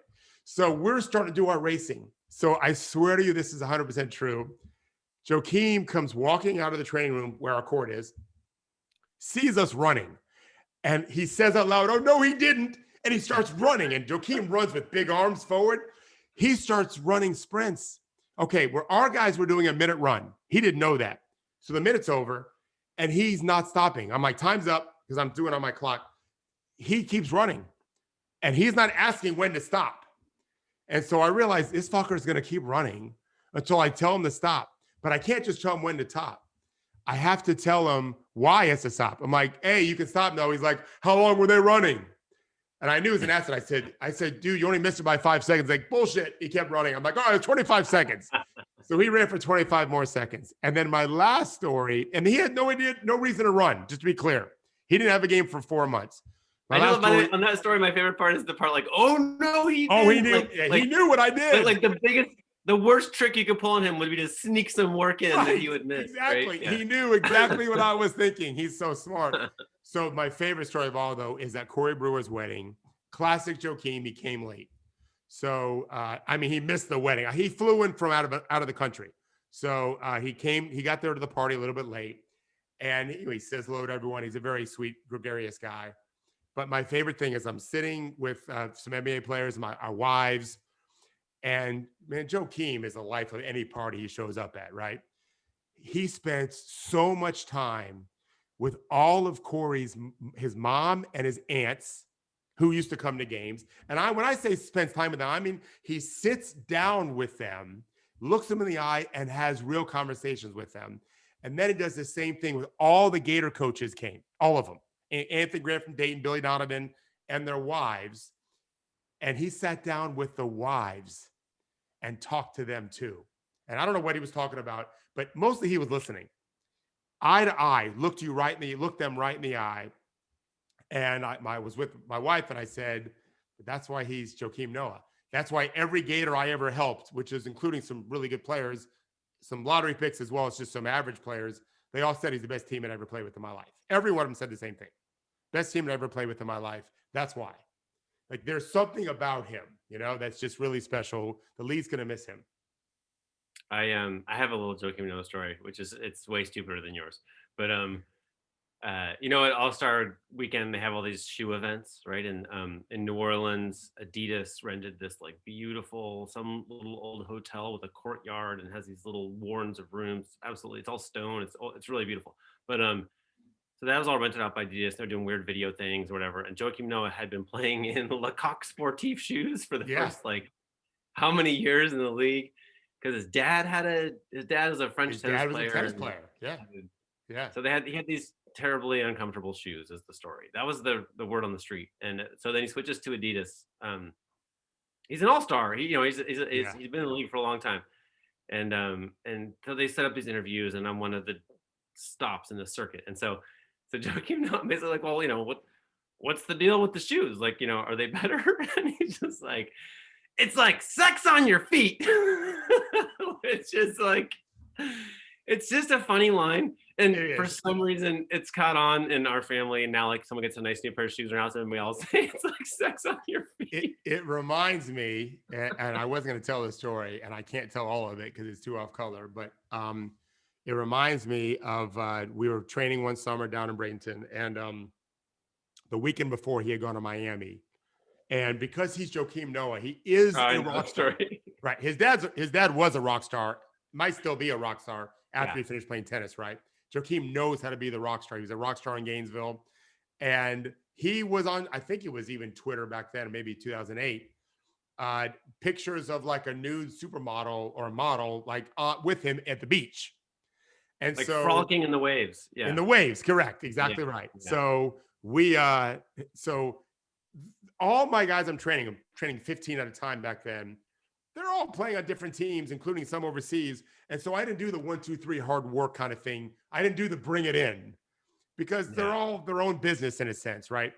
So we're starting to do our racing. So I swear to you, this is 100% true. Joakim comes walking out of the training room where our court is, sees us running, and he says out loud, "Oh, no, he didn't." And he starts running, and Joakim runs with big arms forward. He starts running sprints. Okay, where our guys were doing a minute run. He didn't know that. So the minute's over, and he's not stopping. I'm like, time's up, because I'm doing it on my clock. He keeps running, and he's not asking when to stop. And so I realized this fucker is going to keep running until I tell him to stop. But I can't just tell him when to stop. I have to tell him why he has to stop. I'm like, hey, you can stop now. He's like, how long were they running? And I knew it was an accident. I said, dude, you only missed it by 5 seconds. Like, bullshit. He kept running. I'm like, oh, it's 25 seconds. So he ran for 25 more seconds. And then my last story, and he had no idea, no reason to run, just to be clear. He didn't have a game for 4 months. I know, by the way, on that story, my favorite part is the part like, oh no, he did. Oh, he knew. He knew what I did. Like the worst trick you could pull on him would be to sneak some work in that he would miss. Exactly. Right? Yeah. He knew exactly what I was thinking. He's so smart. So my favorite story of all, though, is at Corey Brewer's wedding. Classic Joakim, he came late. So, I mean, he missed the wedding. He flew in from out of the country. So he got there to the party a little bit late. And he says hello to everyone. He's a very sweet, gregarious guy. But my favorite thing is I'm sitting with some NBA players, our wives. And man, Joakim is the life of any party he shows up at, right? He spends so much time with all of his mom and his aunts who used to come to games. And when I say spends time with them, I mean, he sits down with them, looks them in the eye, and has real conversations with them. And then he does the same thing with all the Gator coaches all of them. Anthony Grant from Dayton, Billy Donovan, and their wives. And he sat down with the wives and talked to them too. And I don't know what he was talking about, but mostly he was listening. Eye to eye, looked them right in the eye. And I was with my wife, and I said, that's why he's Joakim Noah. That's why every Gator I ever helped, which is including some really good players, some lottery picks, as well as just some average players, they all said he's the best teammate I ever played with in my life. Every one of them said the same thing. Best teammate I ever played with in my life. That's why. Like, there's something about him, that's just really special. The league's going to miss him. I have a little Joakim Noah story, it's way stupider than yours. But at All-Star Weekend, they have all these shoe events, right? And in New Orleans, Adidas rented this like beautiful, some little old hotel with a courtyard and has these little warrens of rooms. Absolutely, it's all stone. It's really beautiful. But so that was all rented out by Adidas. They're doing weird video things or whatever. And Joakim Noah had been playing in Lecoq Sportif shoes for the first how many years in the league? Because his dad was a French tennis player. Yeah. So he had these terribly uncomfortable shoes, is the story. That was the word on the street. And so then he switches to Adidas. He's an all-star. He's been in the league for a long time. And so they set up these interviews, and I'm one of the stops in the circuit. And so Joakim Noah basically like, well, what's the deal with the shoes? Like, are they better? And he's just like, it's like sex on your feet. It's just like, it's just a funny line. And for some reason, it's caught on in our family. And now, like, someone gets a nice new pair of shoes around, and we all say it's like sex on your feet. It reminds me, and I wasn't going to tell the story, and I can't tell all of it because it's too off color, but it reminds me of we were training one summer down in Bradenton, and the weekend before he had gone to Miami. And because he's Joakim Noah, he is a rock star. Right. His dad was a rock star, might still be a rock star after he finished playing tennis, right? Joakim knows how to be the rock star. He was a rock star in Gainesville. And he was on, I think it was even Twitter back then, maybe 2008, pictures of like a nude supermodel or a model, like with him at the beach. And like so frolicking in the waves. Yeah. In the waves. Correct. Exactly right. Yeah. So all my guys I'm training 15 at a time back then. They're all playing on different teams, including some overseas. And so I didn't do the 1, 2, 3 hard work kind of thing. I didn't do the bring it in because they're all their own business in a sense, right?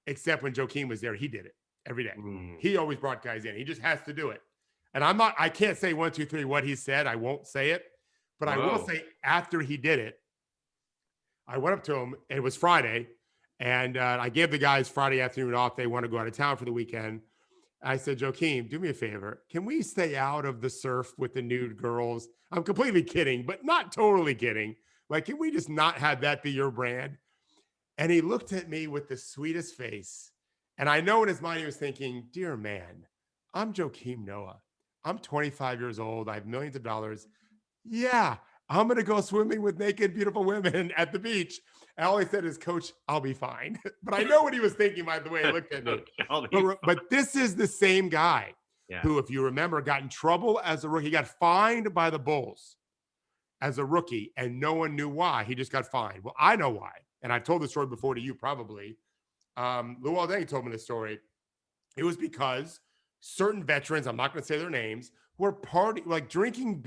Except when Joakim was there, he did it every day. He always brought guys in. He just has to do it. And I can't say 1, 2, 3 what he said. I won't say it. But I will say after he did it, I went up to him. And it was Friday. And I gave the guys Friday afternoon off. They want to go out of town for the weekend. I said, Joakim, do me a favor. Can we stay out of the surf with the nude girls? I'm completely kidding, but not totally kidding. Like, can we just not have that be your brand? And he looked at me with the sweetest face. And I know in his mind he was thinking, dear man, I'm Joakim Noah. I'm 25 years old. I have millions of dollars. Yeah, I'm going to go swimming with naked, beautiful women at the beach. And all he said is, Coach, I'll be fine. But I know what he was thinking by the way he looked at me. But this is the same guy who, if you remember, got in trouble as a rookie. He got fined by the Bulls as a rookie, and no one knew why. He just got fined. Well, I know why. And I've told the story before to you probably. Lou Aldeng told me the story. It was because certain veterans, I'm not going to say their names, were drinking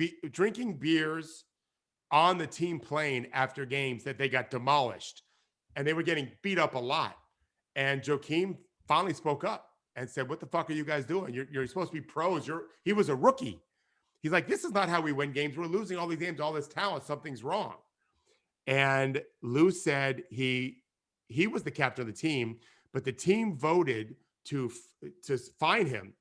beers on the team plane after games that they got demolished, and they were getting beat up a lot. And Joakim finally spoke up and said, "What the fuck are you guys doing? You're supposed to be pros. He was a rookie. He's like, this is not how we win games. We're losing all these games, all this talent. Something's wrong." And Lou said he was the captain of the team, but the team voted to fine him.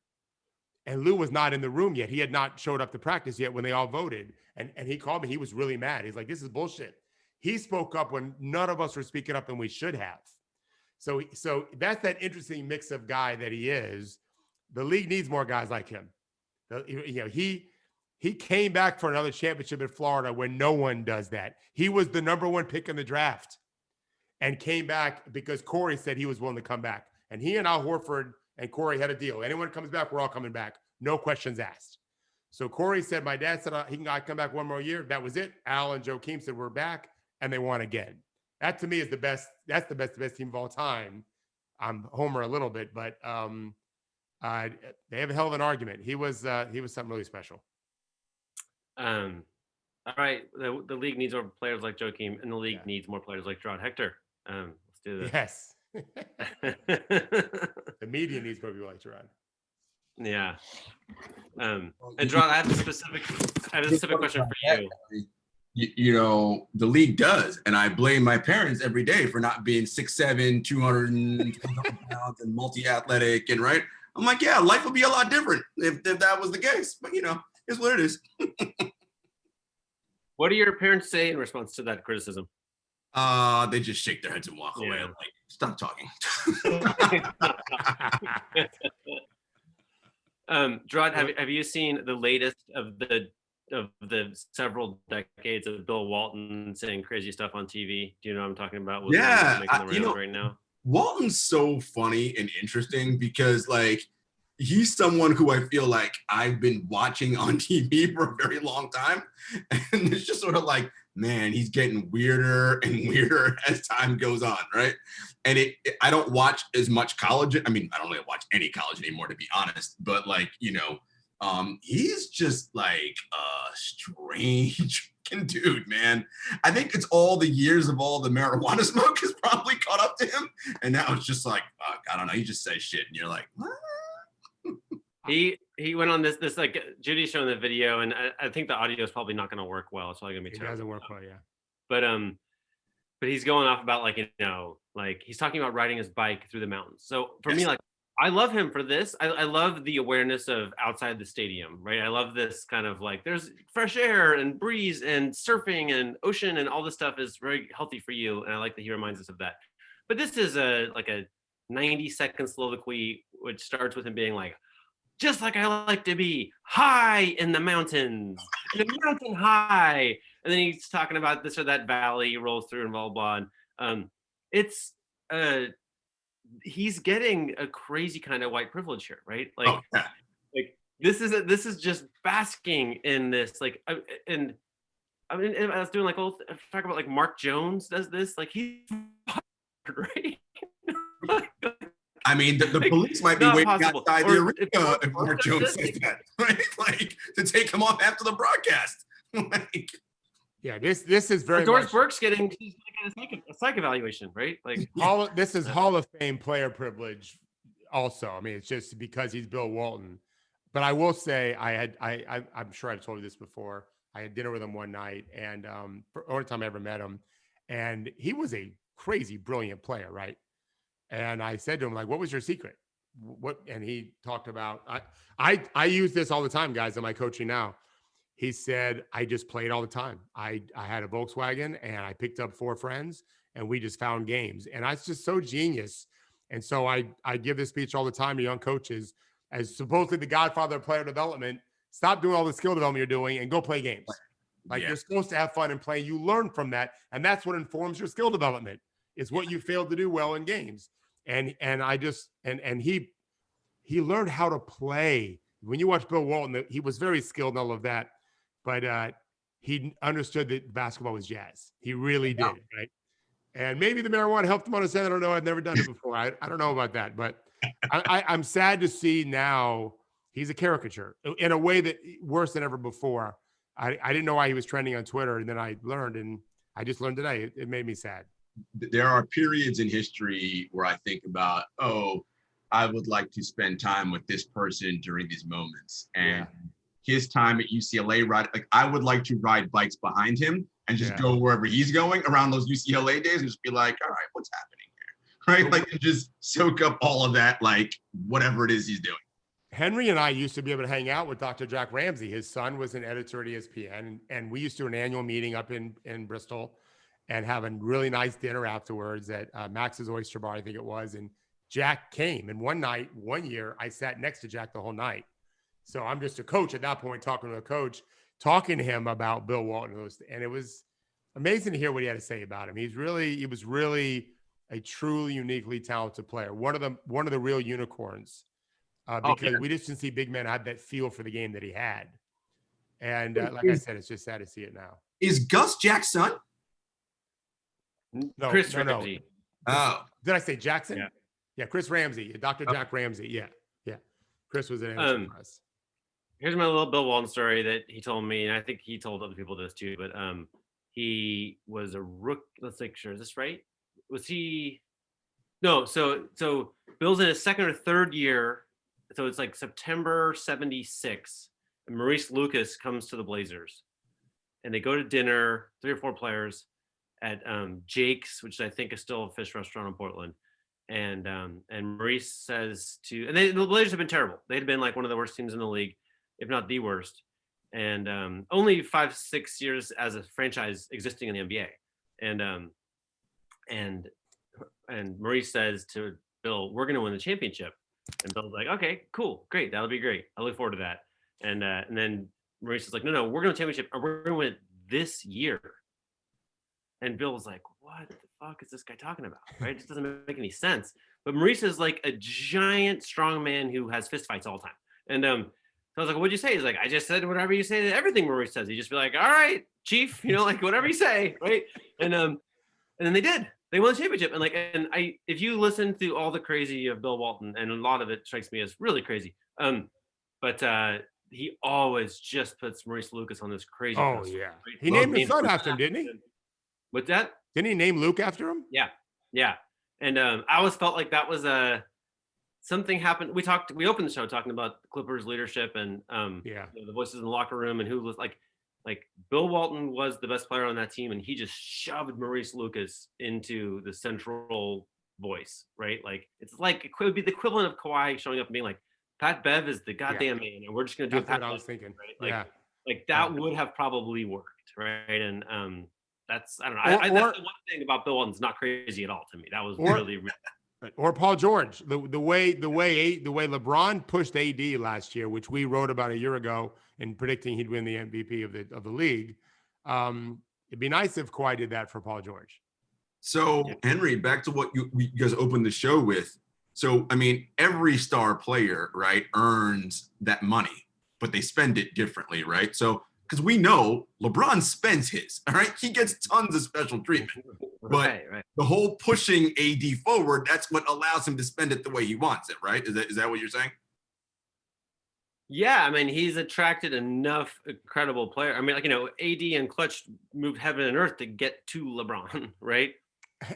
And Lou was not in the room yet. He had not showed up to practice yet when they all voted. And he called me. He was really mad. He's like, this is bullshit. He spoke up when none of us were speaking up, and we should have. So that's that interesting mix of guy that he is. The league needs more guys like him. He came back for another championship in Florida when no one does that. He was the number one pick in the draft and came back because Corey said he was willing to come back. And he and Al Horford and Corey had a deal. Anyone comes back, we're all coming back. No questions asked. So Corey said, my dad said he can come back one more year. That was it. Al and Joakim said, we're back. And they won again. That to me is the best. That's the best team of all time. I'm Homer a little bit, but they have a hell of an argument. He was something really special. All right. The league needs more players like Joakim, and the league needs more players like Gerard Hector. Let's do this. Yes. The media needs more people like Gerard. Yeah. And Gerard, I have a specific question for you. You know, the league does, and I blame my parents every day for not being 6'7", 200 pounds, and multi-athletic, and right. I'm like, yeah, life would be a lot different if that was the case. But it's what it is. What do your parents say in response to that criticism? They just shake their heads and walk away. I'm like, stop talking. Gerard, have you seen the latest of the several decades of Bill Walton saying crazy stuff on TV? Do you know what I'm talking about? Right now. Walton's so funny and interesting because he's someone who I feel like I've been watching on TV for a very long time. And it's just sort of like, man, he's getting weirder and weirder as time goes on, right? And I don't watch as much college. I mean, I don't really watch any college anymore, to be honest. But he's just like a strange dude, man. I think it's all the years of all the marijuana smoke has probably caught up to him. And now it's just like, fuck, I don't know. He just says shit. And you're like, what? He went on this like Judy's showing the video, and I think the audio is probably not going to work well. It's probably going to be terrible. It doesn't work well, yeah. But he's going off about he's talking about riding his bike through the mountains. So for me, I love him for this. I love the awareness of outside the stadium, right? I love this kind of there's fresh air and breeze and surfing and ocean and all this stuff is very healthy for you. And I like that he reminds us of that. But this is a 90-second soliloquy, which starts with him being like, just like I like to be high in the mountains, in the mountain high. And then he's talking about this or that valley he rolls through and blah, blah, blah. He's getting a crazy kind of white privilege here, right? This is just basking in this. I was doing talk about Mark Jones does this. He's right. I mean, the police might be waiting outside the arena if Mark Jones says that, right? To take him off after the broadcast. Yeah, this is very Doris Burke's getting a psych evaluation, right? This is Hall of Fame player privilege also. I mean, it's just because he's Bill Walton. But I will say I'm sure I've told you this before. I had dinner with him one night, and for the only time I ever met him, and he was a crazy, brilliant player, right? And I said to him, what was your secret? and he talked about, I use this all the time, guys, in my coaching now. He said, I just played all the time. I had a Volkswagen and I picked up 4 friends and we just found games. And that's just so genius. And so I give this speech all the time to young coaches as supposedly the godfather of player development. Stop doing all the skill development you're doing and go play games. Like you're supposed to have fun and play. You learn from that. And that's what informs your skill development is what you failed to do well in games. And I just, and he learned how to play. When you watch Bill Walton, he was very skilled in all of that, but he understood that basketball was jazz. He really did, right? And maybe the marijuana helped him understand. I don't know. I've never done it before. I don't know about that, but I'm sad to see now he's a caricature in a way that worse than ever before. I didn't know why he was trending on Twitter, and then I learned, and I just learned today. It made me sad. There are periods in history where I think about, I would like to spend time with this person during these moments. And his time at UCLA, I would like to ride bikes behind him and just go wherever he's going around those UCLA days and just be like, all right, what's happening here? Right? Like, and just soak up all of that, like whatever it is he's doing. Henry and I used to be able to hang out with Dr. Jack Ramsey. His son was an editor at ESPN, and we used to do an annual meeting up in Bristol and have a really nice dinner afterwards at Max's Oyster Bar, I think it was. And Jack came. And one year, I sat next to Jack the whole night. So I'm just a coach at that point, talking to a coach, talking to him about Bill Walton. And it was amazing to hear what he had to say about him. He was really a truly uniquely talented player. One of the real unicorns. Because we just didn't see big men have that feel for the game that he had. And like I said, it's just sad to see it now. Is Gus Jack's son? No, Chris no. Ramsey. Oh. Did I say Jackson? Yeah. Yeah, Chris Ramsey, Dr. Jack Ramsey. Yeah. Chris was an answer for us. Here's my little Bill Walton story that he told me, and I think he told other people this too, but he was a rookie. Let's make sure. Is this right? Was he? No, so Bill's in his second or third year. So it's like September 76, and Maurice Lucas comes to the Blazers, and they go to dinner, 3 or 4 players at Jake's, which I think is still a fish restaurant in Portland. And Maurice says and the Blazers have been terrible. They had been like one of the worst teams in the league, if not the worst. And only 5-6 years as a franchise existing in the NBA. And Maurice says to Bill, "We're going to win the championship." And Bill's like, "Okay, cool, great, that'll be great. I look forward to that." And then Maurice is like, "No, we're going to championship, and we're going to win it this year." And Bill was like, "What the fuck is this guy talking about?" Right? It just doesn't make any sense. But Maurice is like a giant, strong man who has fist fights all the time. And so I was like, "What'd you say?" He's like, "I just said whatever you say to everything Maurice says." He just be like, "All right, chief, like whatever you say," right? And then they did. They won the championship. And if you listen to all the crazy of Bill Walton, and a lot of it strikes me as really crazy. But he always just puts Maurice Lucas on this crazy. Oh pedestal, yeah. right? He named his son after him, didn't he? What's that? Didn't he name Luke after him? Yeah. And I always felt like that was something happened. We opened the show talking about the Clippers leadership and the voices in the locker room and who was like Bill Walton was the best player on that team, and he just shoved Maurice Lucas into the central voice, right? Like it would be the equivalent of Kawhi showing up and being like, "Pat Bev is the goddamn man, and we're just gonna do." That's what I was thinking. Right? Like that would have probably worked, right? And that's I don't know. That's the one thing about Bill Walton's not crazy at all to me. That was really. Or Paul George, the way LeBron pushed AD last year, which we wrote about a year ago, and predicting he'd win the MVP of the league. It'd be nice if Kawhi did that for Paul George. So Henry, back to what you guys opened the show with. So I mean, every star player, right, earns that money, but they spend it differently, right? So because we know LeBron spends his, all right, he gets tons of special treatment. But the whole pushing AD forward, that's what allows him to spend it the way he wants it, right? Is that what you're saying? Yeah, I mean, he's attracted enough incredible players. I mean, AD and Clutch moved heaven and earth to get to LeBron, right?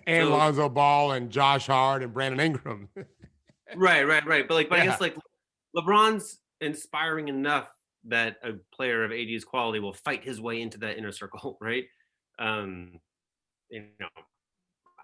And Lonzo Ball and Josh Hart and Brandon Ingram. Right. But I guess LeBron's inspiring enough that a player of AD's quality will fight his way into that inner circle, right?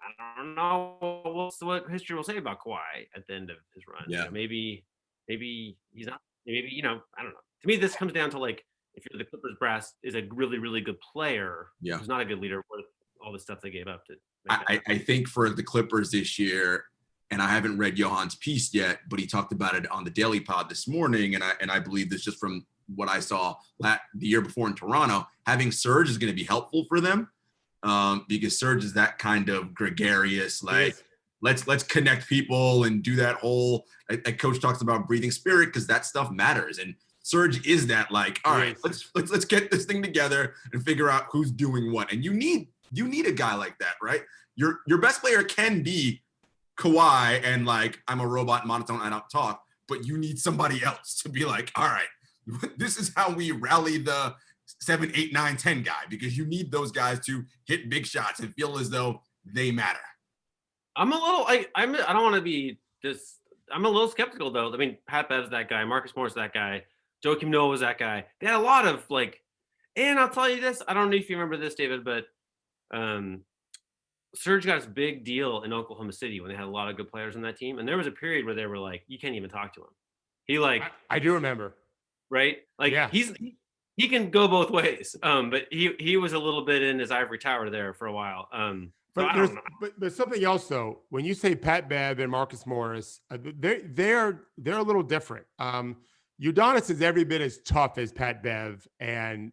I don't know what history will say about Kawhi at the end of his run. Yeah. You know, maybe he's not. Maybe I don't know. To me, this comes down to like if you're the Clippers brass is a really really good player, Yeah. who's not a good leader worth all the stuff they gave up to. Make that I think for the Clippers this year, and I haven't read Johan's piece yet, but he talked about it on the Daily Pod this morning, and I believe this just from what I saw the year before in Toronto. Having Serge is going to be helpful for them because Serge is that kind of gregarious, like let's connect people and do that whole. A coach talks about breathing spirit because that stuff matters, and Serge is that like, all right, let's get this thing together and figure out who's doing what, and you need a guy like that, right? Your best player can be Kawhi and like, I'm a robot, monotone, I don't talk, but you need somebody else to be like, all right, this is how we rally the 7, 8, 9, 10 guy, because you need those guys to hit big shots and feel as though they matter. I'm a little, I don't want to be this. I'm a little skeptical though. I mean, Pat Bev's that guy, Marcus Morris that guy, Joakim Noah was that guy. They had a lot of like, and I'll tell you this, I don't know if you remember this, David, but Serge got his big deal in Oklahoma City when they had a lot of good players on that team. And there was a period where they were like, you can't even talk to him. He like, I do remember. Right? Like yeah. he can go both ways. But he was a little bit in his ivory tower there for a while. But there's something else though. When you say Pat Bev and Marcus Morris, they're a little different. Udonis is every bit as tough as Pat Bev, and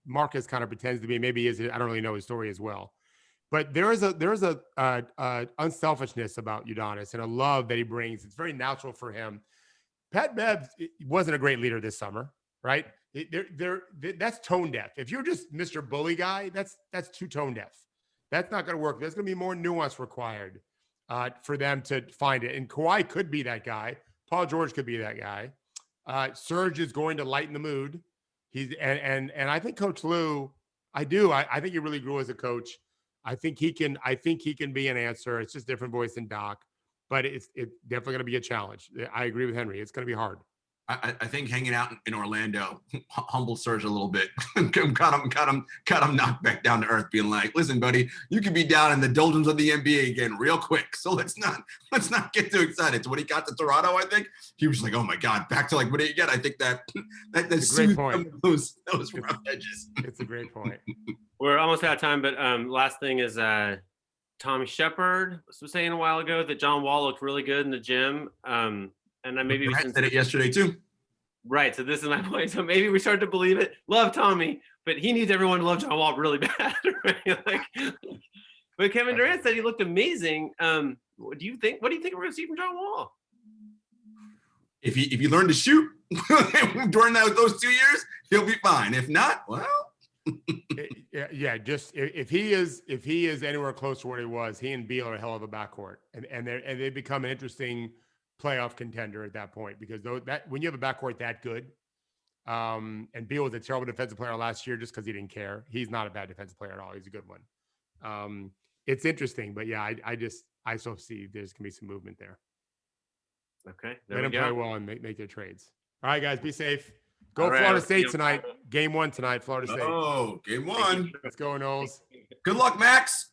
Marcus kind of pretends to be. Maybe is. I don't really know his story as well. But there is a unselfishness about Udonis and a love that he brings. It's very natural for him. Pat Bev wasn't a great leader this summer, right? That's tone deaf. If you're just Mr. Bully guy, that's too tone deaf. That's not going to work. There's going to be more nuance required for them to find it. And Kawhi could be that guy. Paul George could be that guy. Serge is going to lighten the mood. And I think Coach Lou, I think he really grew as a coach. I think he can be an answer. It's just different voice than Doc, but it's definitely going to be a challenge. I agree with Henry. It's going to be hard. I think hanging out in Orlando humbled Serge a little bit. got him knocked back down to earth, being like, "Listen, buddy, you could be down in the doldrums of the NBA again real quick. So let's not get too excited." So when he got to Toronto, I think he was like, "Oh my God, back to like what did you get?" I think that's a great point. Those rough edges. It's a great point. We're almost out of time, but last thing is Tommy Shepard was saying a while ago that John Wall looked really good in the gym. And then maybe we said it yesterday too. Right. So this is my point. So maybe we start to believe it. Love Tommy, but he needs everyone to love John Wall really bad. Right? But Kevin Durant said he looked amazing. What do you think we're going to see from John Wall? If he learned to shoot during those 2 years, he'll be fine. If not, well. Yeah. Just if he is anywhere close to where he was, he and Beal are a hell of a backcourt, and they become an interesting playoff contender at that point, because when you have a backcourt that good, and Beal was a terrible defensive player last year just because he didn't care. He's not a bad defensive player at all. He's a good one. It's interesting, but yeah, I still see there's gonna be some movement there. Okay, let them play well and make their trades. All right, guys, be safe. Go all Florida right, State tonight. Game 1 tonight, Florida State. Oh, game 1. Let's go, Knowles. Good luck, Max.